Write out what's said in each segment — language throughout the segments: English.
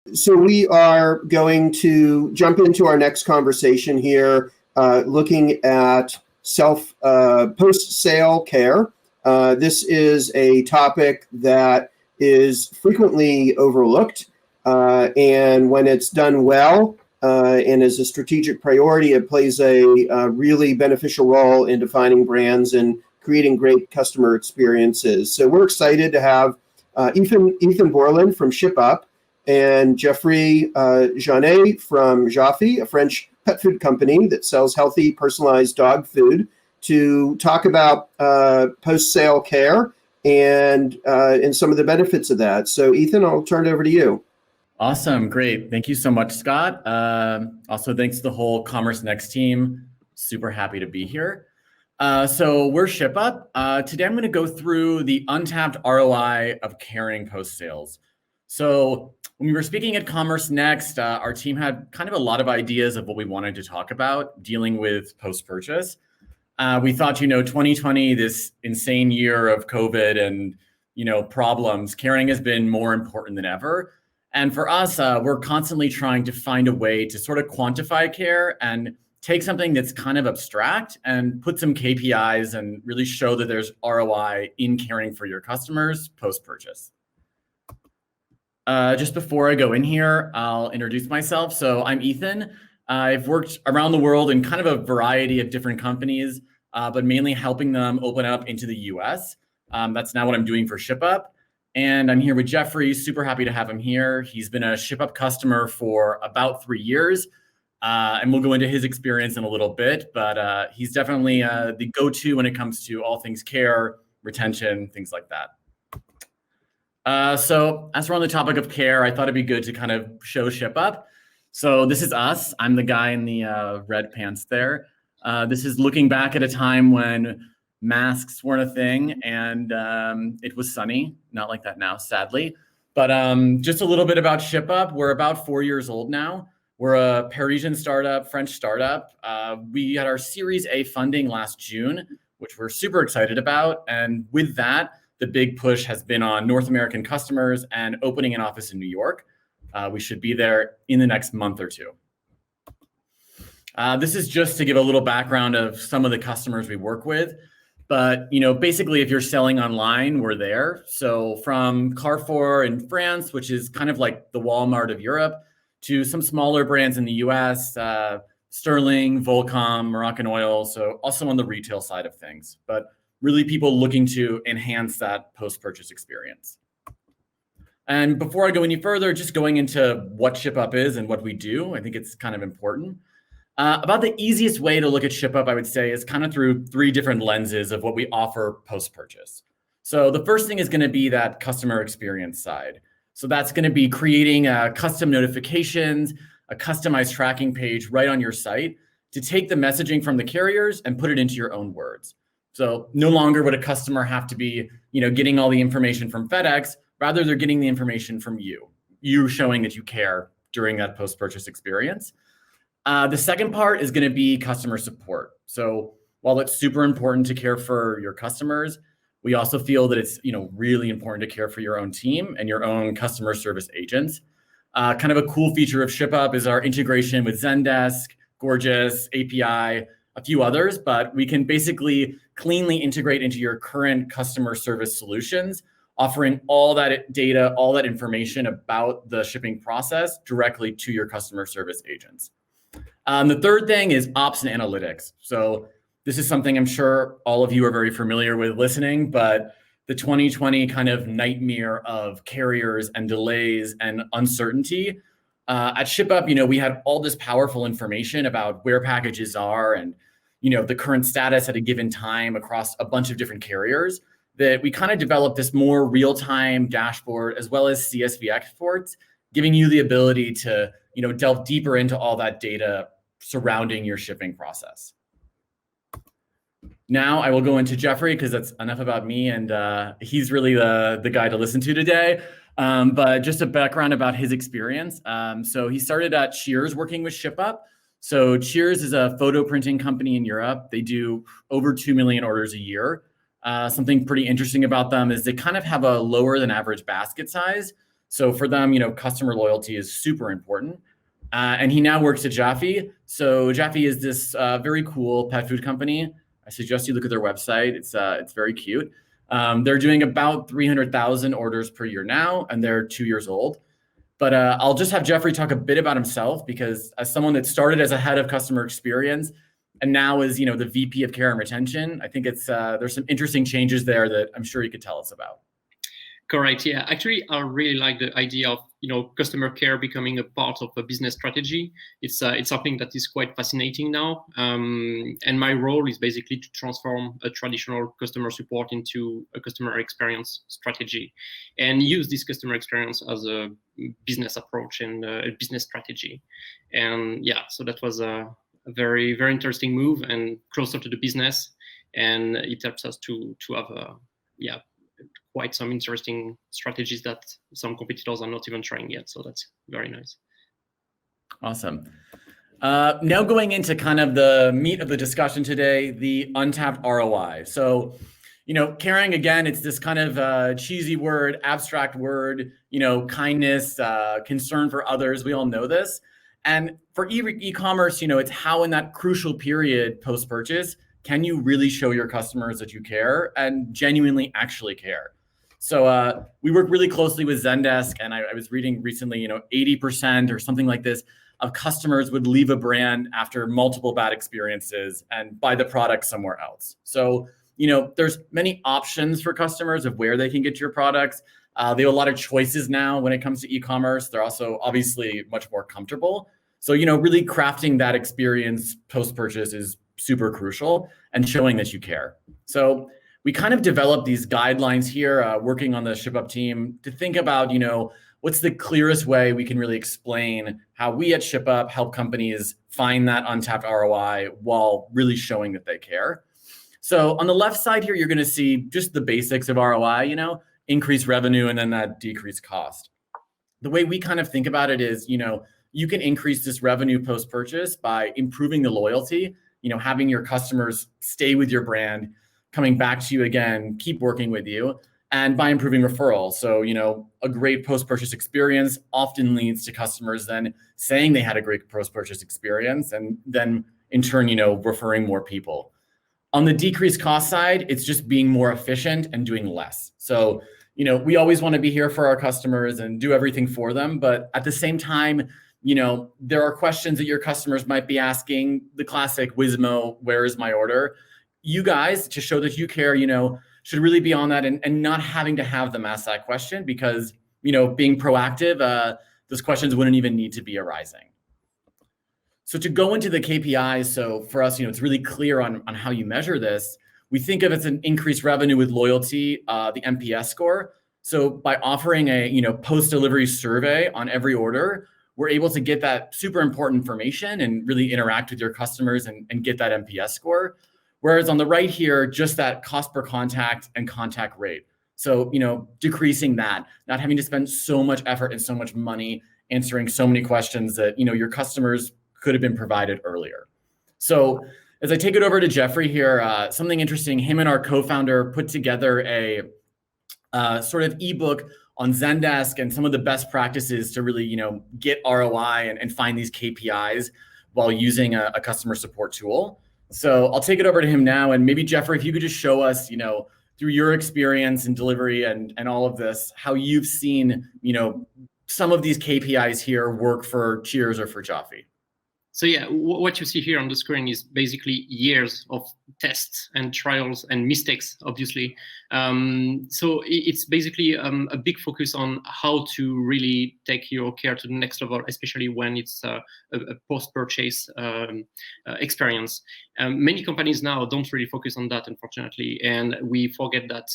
So we are going to jump into our next conversation here, looking at post-sale care. This is a topic that is frequently overlooked, and when it's done well and is a strategic priority, it plays a really beneficial role in defining brands and creating great customer experiences. So we're excited to have Ethan Bourland from Shipup and Jeoffrey Jouannet from Japhy, a French pet food company that sells healthy, personalized dog food, to talk about post-sale care and some of the benefits of that. So Ethan, I'll turn it over to you. Awesome. Great. Thank you so much, Scott. Also, thanks to the whole Commerce Next team. Super happy to be here. So we're Shipup. Today, I'm going to go through the untapped ROI of caring post-sales. So when we were speaking at Commerce Next, our team had kind of a lot of ideas of what we wanted to talk about dealing with post-purchase. We thought, 2020, this insane year of COVID and, problems, caring has been more important than ever. And for us, we're constantly trying to find a way to sort of quantify care and take something that's kind of abstract and put some KPIs and really show that there's ROI in caring for your customers post-purchase. Just before I go in here, I'll introduce myself. So I'm Ethan. I've worked around the world in kind of a variety of different companies, but mainly helping them open up into the US. That's now what I'm doing for Shipup. And I'm here with Jeoffrey. Super happy to have him here. He's been a Shipup customer for about 3 years. And we'll go into his experience in a little bit, but he's definitely the go-to when it comes to all things care, retention, things like that. So as we're on the topic of care, I thought it'd be good to kind of show Shipup. So this is us. I'm the guy in the red pants there. This is looking back at a time when masks weren't a thing and it was sunny. Not like that now, sadly. But just a little bit about Shipup. We're about 4 years old now. We're a Parisian startup, French startup. We had our Series A funding last June, which we're super excited about. And with that, the big push has been on North American customers and opening an office in New York. We should be there in the next month or two. This is just to give a little background of some of the customers we work with. But basically, if you're selling online, we're there. So from Carrefour in France, which is kind of like the Walmart of Europe, to some smaller brands in the US, Sterling, Volcom, Moroccan Oil, so also on the retail side of things. But really people looking to enhance that post-purchase experience. And before I go any further, just going into what Shipup is and what we do, I think it's kind of important. About the easiest way to look at Shipup, I would say, is kind of through 3 different lenses of what we offer post-purchase. So the first thing is going to be that customer experience side. So that's going to be creating custom notifications, a customized tracking page right on your site to take the messaging from the carriers and put it into your own words. So no longer would a customer have to be, getting all the information from FedEx. Rather, they're getting the information from you showing that you care during that post-purchase experience. The second part is going to be customer support. So while it's super important to care for your customers, we also feel that it's really important to care for your own team and your own customer service agents. Kind of a cool feature of Shipup is our integration with Zendesk, Gorgeous, API, a few others, but we can basically cleanly integrate into your current customer service solutions, offering all that data, all that information about the shipping process directly to your customer service agents. The third thing is ops and analytics. So this is something I'm sure all of you are very familiar with listening, but the 2020 kind of nightmare of carriers and delays and uncertainty. At Shipup, we had all this powerful information about where packages are and, the current status at a given time across a bunch of different carriers, that we kind of developed this more real-time dashboard as well as CSV exports, giving you the ability to, delve deeper into all that data surrounding your shipping process. Now I will go into Jeoffrey because that's enough about me, and he's really the guy to listen to today. But just a background about his experience. So he started at Cheers working with Shipup. So Cheers is a photo printing company in Europe. They do over 2 million orders a year. Something pretty interesting about them is they kind of have a lower than average basket size. So for them, customer loyalty is super important. And he now works at Japhy. So Japhy is this very cool pet food company. I suggest you look at their website. It's very cute. They're doing about 300,000 orders per year now, and they're 2 years old. But I'll just have Jeoffrey talk a bit about himself, because as someone that started as a head of customer experience and now is, the VP of care and retention, I think there's some interesting changes there that I'm sure he could tell us about. Correct. Yeah. Actually, I really like the idea of customer care becoming a part of a business strategy. It's something that is quite fascinating now. And my role is basically to transform a traditional customer support into a customer experience strategy, and use this customer experience as a business approach and a business strategy. And yeah, so that was a very, very interesting move and closer to the business, and it helps us to have quite some interesting strategies that some competitors are not even trying yet. So that's very nice. Awesome. Now going into kind of the meat of the discussion today, the untapped ROI. So, caring, again, it's this kind of cheesy word, abstract word, kindness, concern for others. We all know this. And for e-commerce, it's how in that crucial period post-purchase, can you really show your customers that you care and genuinely actually care? So we work really closely with Zendesk, and I was reading recently, 80% or something like this of customers would leave a brand after multiple bad experiences and buy the product somewhere else. So, there's many options for customers of where they can get your products. They have a lot of choices now when it comes to e-commerce. They're also obviously much more comfortable. So, really crafting that experience post-purchase is super crucial, and showing that you care. So we kind of developed these guidelines here, working on the Shipup team, to think about, what's the clearest way we can really explain how we at Shipup help companies find that untapped ROI while really showing that they care. So on the left side here, you're going to see just the basics of ROI, increase revenue and then that decrease cost. The way we kind of think about it is, you can increase this revenue post-purchase by improving the loyalty, having your customers stay with your brand, coming back to you again, keep working with you, and by improving referrals. So, a great post-purchase experience often leads to customers then saying they had a great post-purchase experience, and then in turn, referring more people. On the decreased cost side, it's just being more efficient and doing less. So, we always want to be here for our customers and do everything for them. But at the same time, there are questions that your customers might be asking, the classic Wizmo, where is my order? You guys, to show that you care, should really be on that and not having to have them ask that question, because, being proactive, those questions wouldn't even need to be arising. So to go into the KPIs, so for us, it's really clear on how you measure this. We think of it as an increased revenue with loyalty, the NPS score. So by offering a, post-delivery survey on every order, we're able to get that super important information and really interact with your customers and get that NPS score. Whereas on the right here, just that cost per contact and contact rate. So, decreasing that, not having to spend so much effort and so much money answering so many questions that, your customers could have been provided earlier. So as I take it over to Jeoffrey here, something interesting, him and our co-founder put together a sort of ebook on Zendesk and some of the best practices to really, get ROI and find these KPIs while using a customer support tool. So I'll take it over to him now. And maybe Jeoffrey, if you could just show us, through your experience in delivery and all of this, how you've seen, some of these KPIs here work for Cheers or for Japhy. So yeah, what you see here on the screen is basically years of tests and trials and mistakes, obviously. So it's basically a big focus on how to really take your care to the next level, especially when it's a post-purchase experience. Many companies now don't really focus on that, unfortunately, and we forget that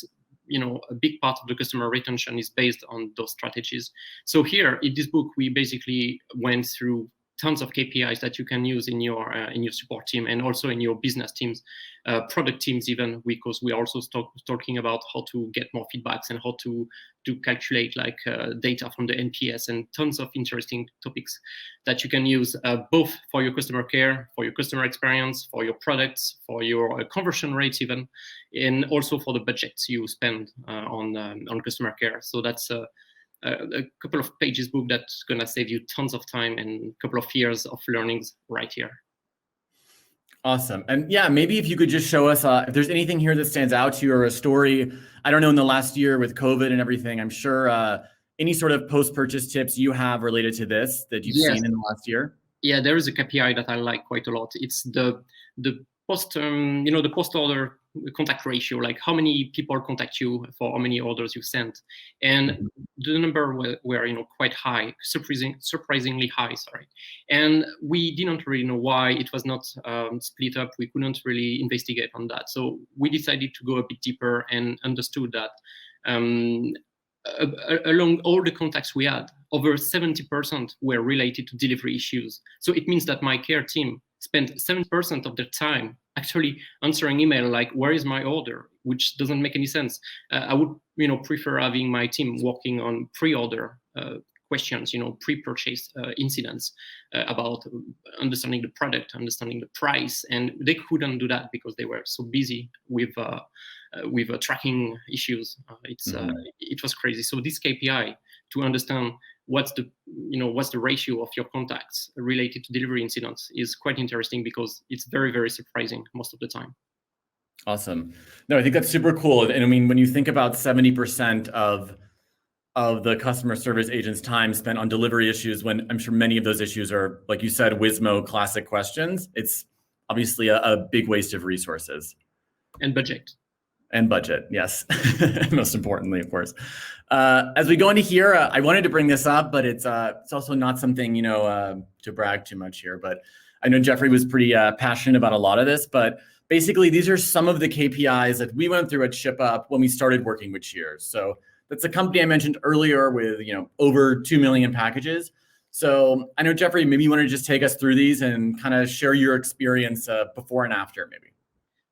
a big part of the customer retention is based on those strategies. So here in this book, we basically went through tons of KPIs that you can use in your support team and also in your business teams, product teams even, because we are also talking about how to get more feedbacks and how to calculate data from the NPS and tons of interesting topics that you can use both for your customer care, for your customer experience, for your products, for your conversion rates even, and also for the budgets you spend on customer care. So that's a couple of pages book that's going to save you tons of time and a couple of years of learnings right here. Awesome. And yeah, maybe if you could just show us if there's anything here that stands out to you, or a story, I don't know, in the last year with COVID and everything, I'm sure any sort of post-purchase tips you have related to this that you've seen in the last year. Yeah, there is a KPI that I like quite a lot. It's the post, the post-order contact ratio, like how many people contact you for how many orders you sent. And the number were quite high, surprisingly high, sorry. And we didn't really know why it was not split up. We couldn't really investigate on that. So we decided to go a bit deeper and understood that along all the contacts we had, over 70% were related to delivery issues. So it means that my care team spent 7% of their time actually answering email like, where is my order? Which doesn't make any sense. I would prefer having my team working on pre-order questions, pre-purchase incidents about understanding the product, understanding the price, and they couldn't do that because they were so busy with tracking issues. It was crazy. So this KPI, to understand what's the ratio of your contacts related to delivery incidents, is quite interesting because it's very, very surprising most of the time. Awesome. No, I think that's super cool. And I mean, when you think about 70% of the customer service agent's time spent on delivery issues, when I'm sure many of those issues are, like you said, Wizmo classic questions, it's obviously a big waste of resources. And budget. And budget, yes. Most importantly, of course. As we go into here, I wanted to bring this up, but it's also not something, to brag too much here. But I know Jeoffrey was pretty passionate about a lot of this. But basically, these are some of the KPIs that we went through at Shipup when we started working with Shears. So that's a company I mentioned earlier with over 2 million packages. So I know, Jeoffrey, maybe you want to just take us through these and kind of share your experience before and after, maybe.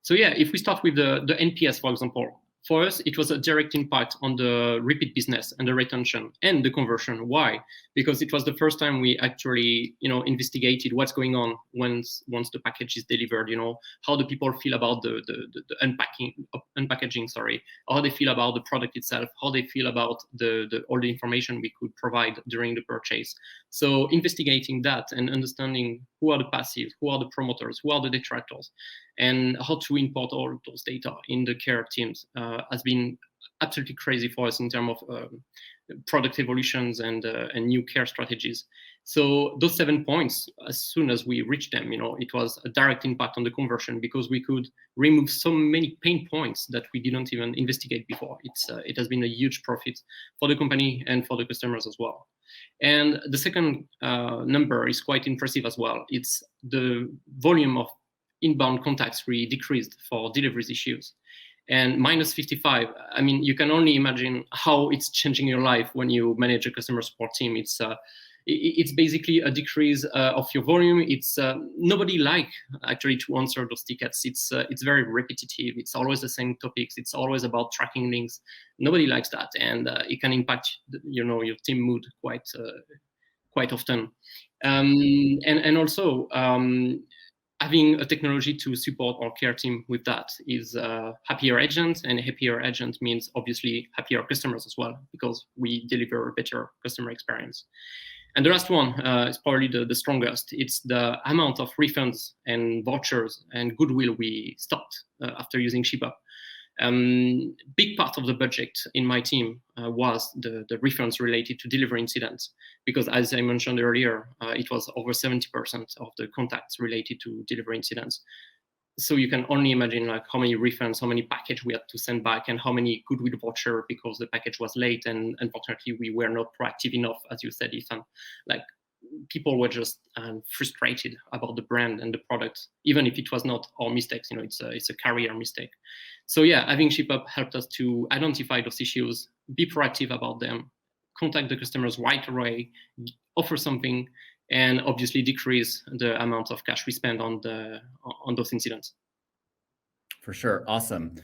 So yeah, if we start with the NPS, for example, for us, it was a direct impact on the repeat business and the retention and the conversion. Why? Because it was the first time we actually, investigated what's going on once the package is delivered. How do people feel about the unpackaging? Sorry, how they feel about the product itself, how they feel about all the information we could provide during the purchase. So investigating that and understanding who are the passives, who are the promoters, who are the detractors, and how to import all those data in the care teams has been absolutely crazy for us in terms of product evolutions and new care strategies. So those 7 points, as soon as we reached them, it was a direct impact on the conversion because we could remove so many pain points that we didn't even investigate before. It has been a huge profit for the company and for the customers as well. And the second number is quite impressive as well. It's the volume of inbound contacts really decreased for deliveries issues. And minus 55, I mean, you can only imagine how it's changing your life when you manage a customer support team. It's basically a decrease of your volume. It's nobody like actually to answer those tickets. It's very repetitive. It's always the same topics. It's always about tracking links. Nobody likes that, and it can impact your team mood quite often. And also having a technology to support our care team with that is happier agents, and happier agent means obviously happier customers as well, because we deliver a better customer experience. And the last one is probably the strongest. It's the amount of refunds and vouchers and goodwill we stopped after using Shipup. Big part of the budget in my team was the refunds related to delivery incidents, because as I mentioned earlier, it was over 70% of the contacts related to delivery incidents. So you can only imagine like how many refunds, how many package we had to send back, and how many goodwill voucher because the package was late, and unfortunately we were not proactive enough, as you said, Ethan. Like people were just frustrated about the brand and the product, even if it was not our mistakes. It's a carrier mistake. So yeah, having Shipup helped us to identify those issues, be proactive about them, contact the customers right away, offer something, and obviously decrease the amount of cash we spend on those incidents. For sure. Awesome.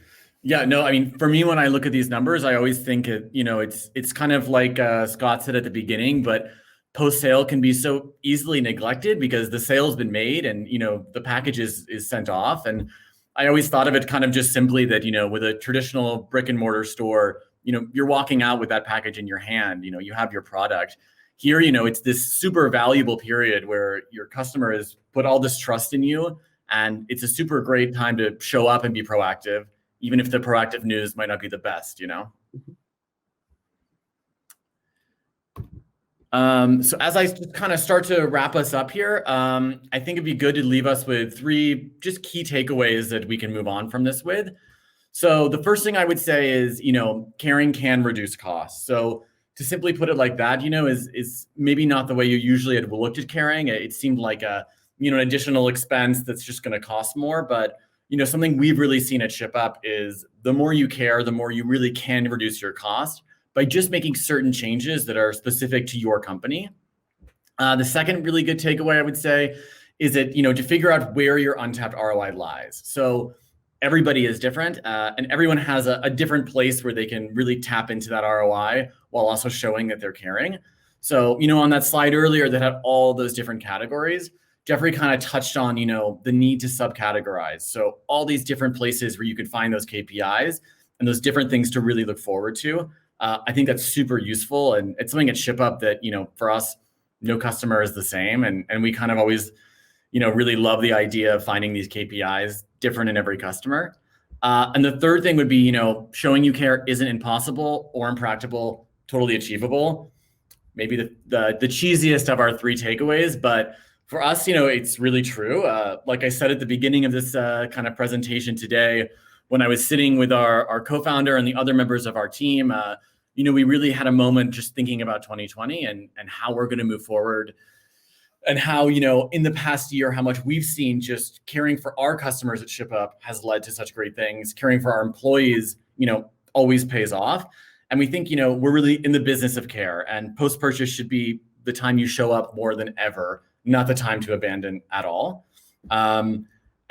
Yeah, no, I mean, for me, when I look at these numbers, I always think it's kind of like Scott said at the beginning, but post-sale can be so easily neglected because the sale's been made and, the package is sent off. And I always thought of it kind of just simply that, with a traditional brick and mortar store, you're walking out with that package in your hand, you have your product. Here, it's this super valuable period where your customer has put all this trust in you, and it's a super great time to show up and be proactive, even if the proactive news might not be the best, So as I kind of start to wrap us up here, I think it'd be good to leave us with 3 just key takeaways that we can move on from this with. So the first thing I would say is, caring can reduce costs. So to simply put it like that, is maybe not the way you usually had looked at caring. It seemed like an additional expense that's just going to cost more. But, something we've really seen at Shipup is the more you care, the more you really can reduce your cost by just making certain changes that are specific to your company. The second really good takeaway I would say is that, to figure out where your untapped ROI lies. So everybody is different, and everyone has a different place where they can really tap into that ROI while also showing that they're caring. So, on that slide earlier that had all those different categories, Jeoffrey kind of touched on, the need to subcategorize. So all these different places where you could find those KPIs and those different things to really look forward to. I think that's super useful. And it's something at Shipup that, for us, no customer is the same. And we kind of always, really love the idea of finding these KPIs different in every customer. And the third thing would be, showing you care isn't impossible or impractical, totally achievable. Maybe the cheesiest of our 3 takeaways, but for us, it's really true. Like I said at the beginning of this kind of presentation today, when I was sitting with our co-founder and the other members of our team, we really had a moment just thinking about 2020 and how we're going to move forward, and how, in the past year, how much we've seen just caring for our customers at Shipup has led to such great things. Caring for our employees, always pays off. And we think, we're really in the business of care, and post-purchase should be the time you show up more than ever, not the time to abandon at all. And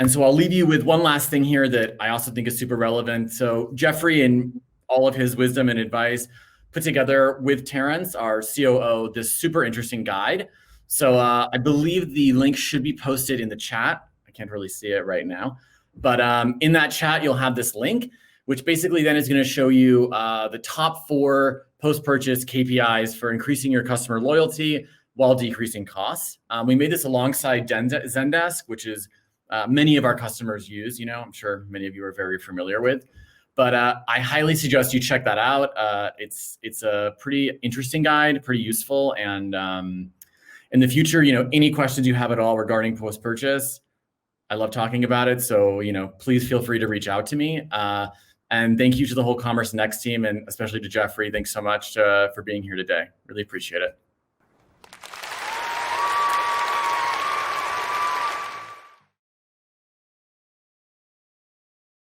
so I'll leave you with one last thing here that I also think is super relevant. So Jeoffrey, in all of his wisdom and advice, put together with Terrence, our COO, this super interesting guide. So I believe the link should be posted in the chat. I can't really see it right now. But in that chat, you'll have this link, which basically then is going to show you the top 4 post-purchase KPIs for increasing your customer loyalty while decreasing costs. We made this alongside Zendesk, which is many of our customers use. I'm sure many of you are very familiar with. But I highly suggest you check that out. It's a pretty interesting guide, pretty useful. And in the future, any questions you have at all regarding post-purchase, I love talking about it. So, please feel free to reach out to me. And thank you to the whole Commerce Next team, and especially to Jeoffrey. Thanks so much for being here today. Really appreciate it.